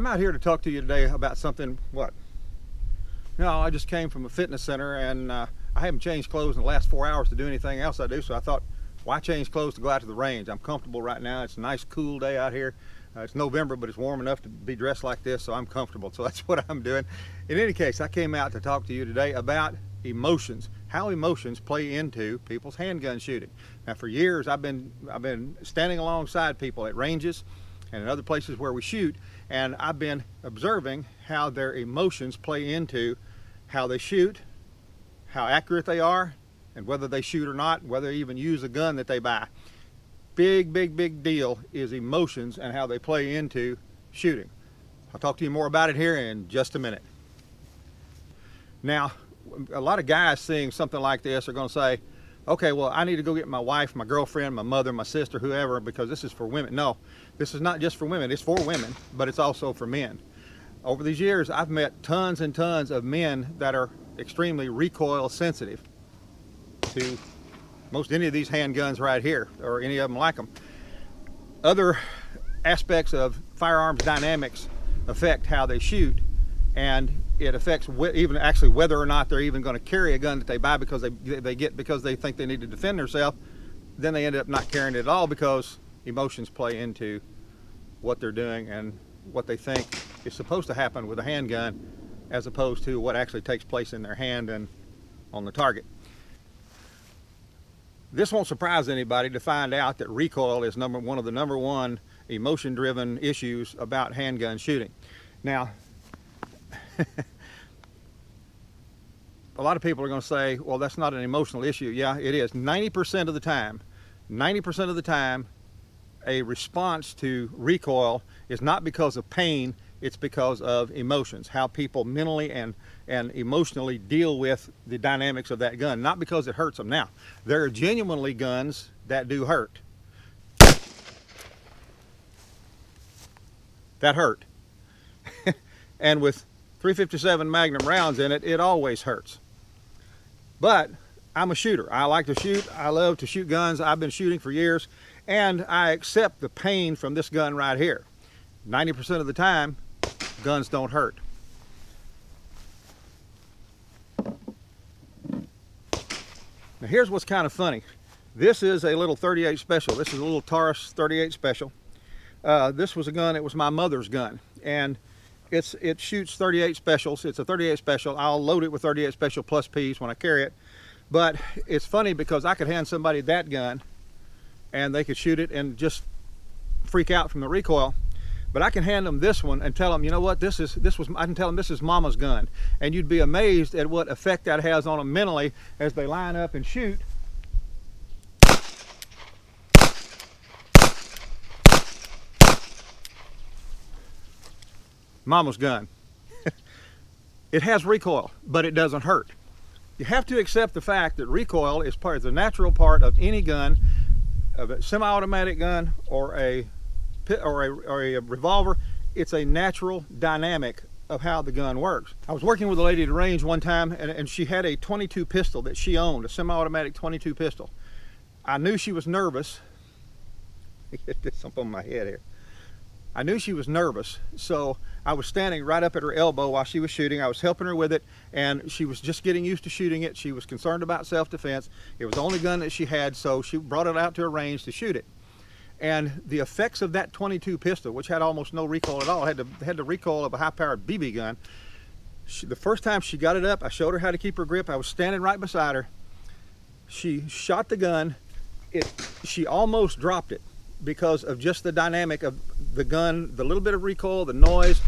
I'm out here to talk to you today about something, what? No, I just came from a fitness center and I haven't changed clothes in the last 4 hours to do anything else I do, so I thought, why change clothes to go out to the range? I'm comfortable right now. It's a nice cool day out here. It's November, but it's warm enough to be dressed like this, so I'm comfortable. So that's what I'm doing. In any case, I came out to talk to you today about emotions, how emotions play into people's handgun shooting. Now, for years, I've been standing alongside people at ranges and in other places where we shoot, and I've been observing how their emotions play into how they shoot, how accurate they are, and whether they shoot or not, whether they even use a gun that they buy. Big deal is emotions and how they play into shooting. I'll talk to you more about it here in just a minute. Now, a lot of guys seeing something like this are going to say, okay, well, I need to go get my wife, my girlfriend, my mother, my sister, whoever, because this is for women. No, this is not just for women. It's for women, but it's also for men. Over these years, I've met tons and tons of men that are extremely recoil sensitive to most any of these handguns right here, or any of them like them. Other aspects of firearms dynamics affect how they shoot, and it affects even actually whether or not they're even going to carry a gun that they buy because they think they need to defend themselves. Then they end up not carrying it at all because emotions play into what they're doing and what they think is supposed to happen with a handgun, as opposed to what actually takes place in their hand and on the target. This won't surprise anybody to find out that recoil is one of the number one emotion-driven issues about handgun shooting. Now, a lot of people are going to say, well, that's not an emotional issue. Yeah, it is. 90% of the time, a response to recoil is not because of pain, it's because of emotions, how people mentally and emotionally deal with the dynamics of that gun, not because it hurts them. Now, there are genuinely guns that do hurt. That hurt. And with 357 Magnum rounds in it, it always hurts. But I'm a shooter. I like to shoot. I love to shoot guns. I've been shooting for years, and I accept the pain from this gun right here. 90% of the time, guns don't hurt. Now here's what's kind of funny. This is a little 38 special. This is a little Taurus 38 special. This was a gun, it was my mother's gun. And it shoots 38 specials. It's a 38 special. I'll load it with 38 special plus P's when I carry it. But it's funny because I could hand somebody that gun and they could shoot it and just freak out from the recoil. But I can hand them this one and tell them, you know what, I can tell them this is mama's gun. And you'd be amazed at what effect that has on them mentally as they line up and shoot. Mama's gun. It has recoil, but it doesn't hurt. You have to accept the fact that recoil is the natural part of any gun, of a semi-automatic gun or a revolver. It's a natural dynamic of how the gun works. I was working with a lady at the range one time, and she had a 22 pistol that she owned, a semi-automatic 22 pistol. I knew she was nervous. Get something on my head here. I knew she was nervous, so I was standing right up at her elbow while she was shooting. I was helping her with it, and she was just getting used to shooting it. She was concerned about self-defense. It was the only gun that she had, so she brought it out to her range to shoot it. And the effects of that 22 pistol, which had almost no recoil at all, had the recoil of a high-powered BB gun. The first time she got it up, I showed her how to keep her grip. I was standing right beside her. She shot the gun. She almost dropped it because of just the dynamic of the gun, the little bit of recoil, the noise,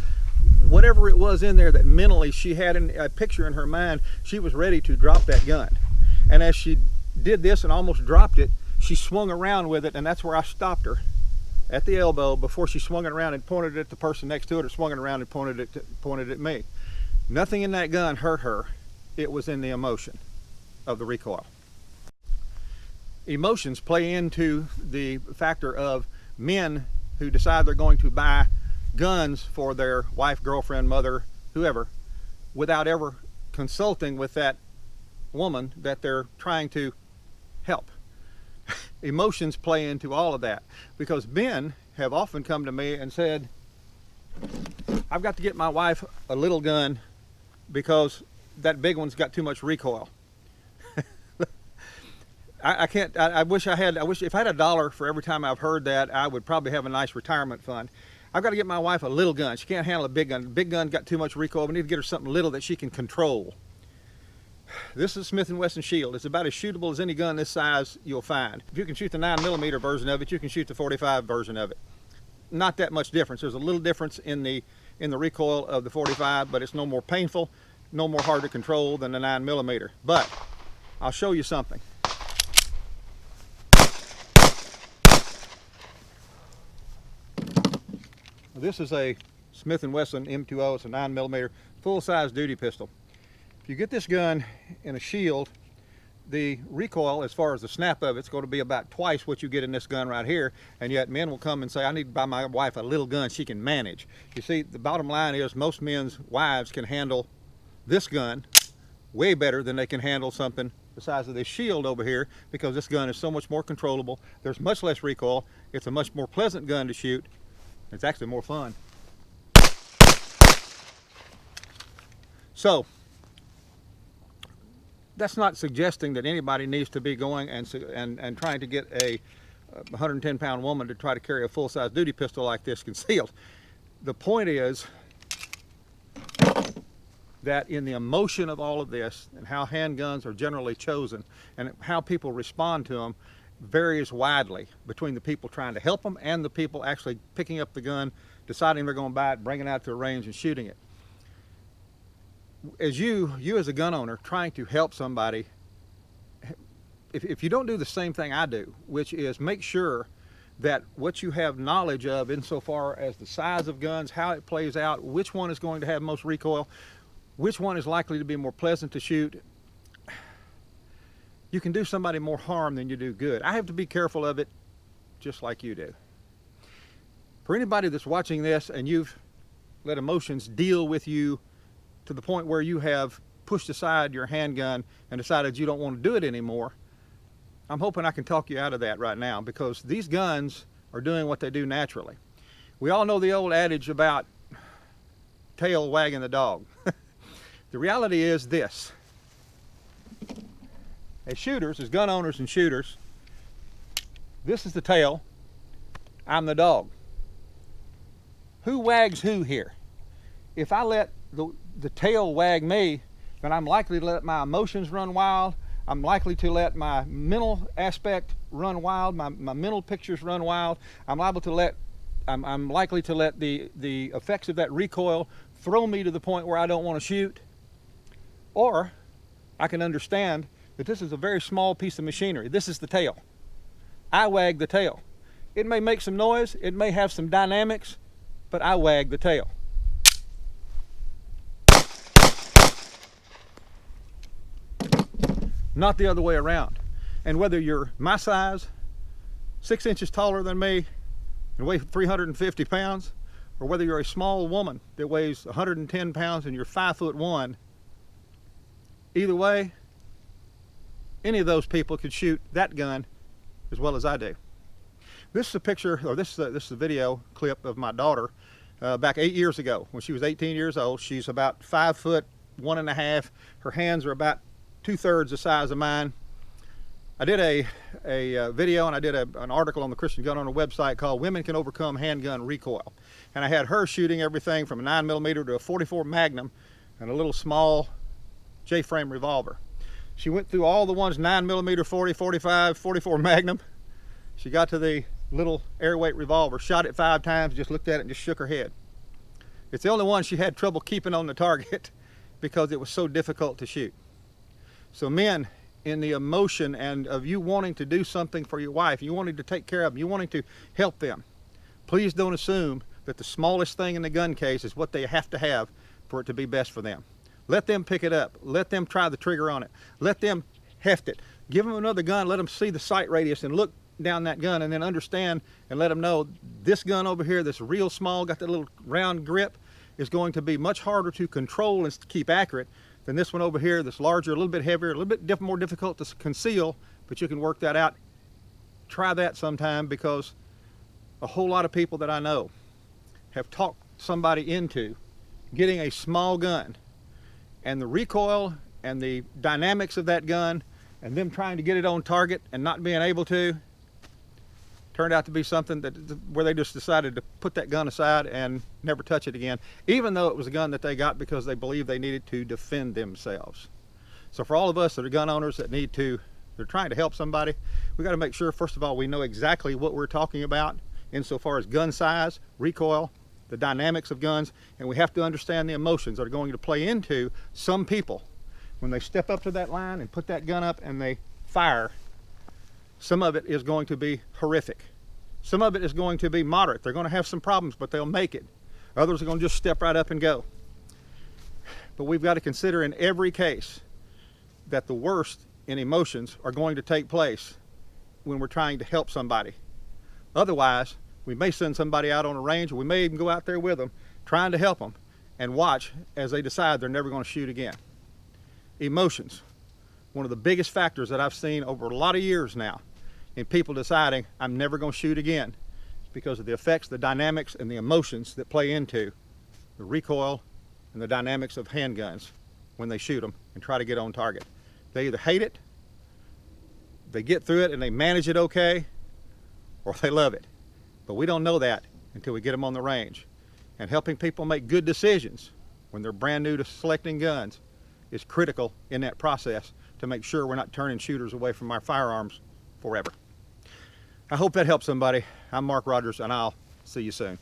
whatever it was in there that mentally she had a picture in her mind. She was ready to drop that gun. And as she did this and almost dropped it, she swung around with it, and that's where I stopped her at the elbow before she swung it around and pointed it at the person next to it, or swung it around and pointed it at me. Nothing in that gun hurt her. It was in the emotion of the recoil. Emotions play into the factor of men who decide they're going to buy guns for their wife, girlfriend, mother, whoever, without ever consulting with that woman that they're trying to help. Emotions play into all of that, because men have often come to me and said, I've got to get my wife a little gun because that big one's got too much recoil. I can't, I wish if I had $1 for every time I've heard that, I would probably have a nice retirement fund. I've got to get my wife a little gun. She can't handle a big gun. The big gun got too much recoil. We need to get her something little that she can control. This is a Smith & Wesson Shield. It's about as shootable as any gun this size you'll find. If you can shoot the 9mm version of it, you can shoot the .45 version of it. Not that much difference. There's a little difference in the recoil of the .45, but it's no more painful, no more hard to control than the 9mm. But I'll show you something. This is a Smith & Wesson M20. It's a 9mm full-size duty pistol. If you get this gun in a shield, the recoil, as far as the snap of it's going to be about twice what you get in this gun right here, and yet men will come and say, I need to buy my wife a little gun she can manage. You see, the bottom line is most men's wives can handle this gun way better than they can handle something the size of this shield over here, because this gun is so much more controllable. There's much less recoil. It's a much more pleasant gun to shoot. It's actually more fun. So that's not suggesting that anybody needs to be going and trying to get a 110-pound woman to try to carry a full-size duty pistol like this concealed. The point is that in the emotion of all of this and how handguns are generally chosen and how people respond to them varies widely between the people trying to help them and the people actually picking up the gun, deciding they're going to buy it, bringing it out to a range and shooting it. As you as a gun owner trying to help somebody, if you don't do the same thing I do, which is make sure that what you have knowledge of insofar as the size of guns, how it plays out, which one is going to have most recoil, which one is likely to be more pleasant to shoot, you can do somebody more harm than you do good. I have to be careful of it just like you do. For anybody that's watching this and you've let emotions deal with you to the point where you have pushed aside your handgun and decided you don't want to do it anymore, I'm hoping I can talk you out of that right now, because these guns are doing what they do naturally. We all know the old adage about tail wagging the dog. The reality is this. As shooters, as gun owners and shooters, this is the tail, I'm the dog. Who wags who here? If I let the tail wag me, then I'm likely to let my emotions run wild. I'm likely to let my mental aspect run wild, my mental pictures run wild. I'm likely to let the effects of that recoil throw me to the point where I don't want to shoot. Or I can understand that this is a very small piece of machinery. This is the tail. I wag the tail. It may make some noise, it may have some dynamics, but I wag the tail. Not the other way around. And whether you're my size, 6 inches taller than me, and weigh 350 pounds, or whether you're a small woman that weighs 110 pounds and you're 5'1", either way, any of those people could shoot that gun as well as I do. This is a picture, or this is a video clip of my daughter back 8 years ago when she was 18 years old. She's about 5'1½". Her hands are about 2/3 the size of mine. I did a video and I did an article on the Christian Gun Owner website called Women Can Overcome Handgun Recoil. And I had her shooting everything from a 9mm to a .44 Magnum and a little small J-frame revolver. She went through all the ones, 9mm, 40, 45, .44 Magnum. She got to the little airweight revolver, shot it 5 times, just looked at it and just shook her head. It's the only one she had trouble keeping on the target because it was so difficult to shoot. So men, in the emotion and of you wanting to do something for your wife, you wanting to take care of them, you wanting to help them, please don't assume that the smallest thing in the gun case is what they have to have for it to be best for them. Let them pick it up. Let them try the trigger on it. Let them heft it. Give them another gun. Let them see the sight radius and look down that gun and then understand and let them know this gun over here, this real small, got that little round grip, is going to be much harder to control and keep accurate than this one over here that's larger, a little bit heavier, a little bit more difficult to conceal, but you can work that out. Try that sometime, because a whole lot of people that I know have talked somebody into getting a small gun and the recoil and the dynamics of that gun and them trying to get it on target and not being able to, turned out to be something that where they just decided to put that gun aside and never touch it again, even though it was a gun that they got because they believed they needed to defend themselves. So for all of us that are gun owners that they're trying to help somebody, we got to make sure, first of all, we know exactly what we're talking about insofar as gun size, recoil, the dynamics of guns, and we have to understand the emotions that are going to play into some people when they step up to that line and put that gun up and they fire. Some of it is going to be horrific. Some of it is going to be moderate. They're going to have some problems, but they'll make it. Others are going to just step right up and go. But we've got to consider in every case that the worst in emotions are going to take place when we're trying to help somebody. Otherwise, we may send somebody out on a range, or we may even go out there with them trying to help them and watch as they decide they're never going to shoot again. Emotions, one of the biggest factors that I've seen over a lot of years now in people deciding I'm never going to shoot again, because of the effects, the dynamics, and the emotions that play into the recoil and the dynamics of handguns when they shoot them and try to get on target. They either hate it, they get through it and they manage it okay, or they love it. But we don't know that until we get them on the range. And helping people make good decisions when they're brand new to selecting guns is critical in that process to make sure we're not turning shooters away from our firearms forever. I hope that helps somebody. I'm Mark Rogers, and I'll see you soon.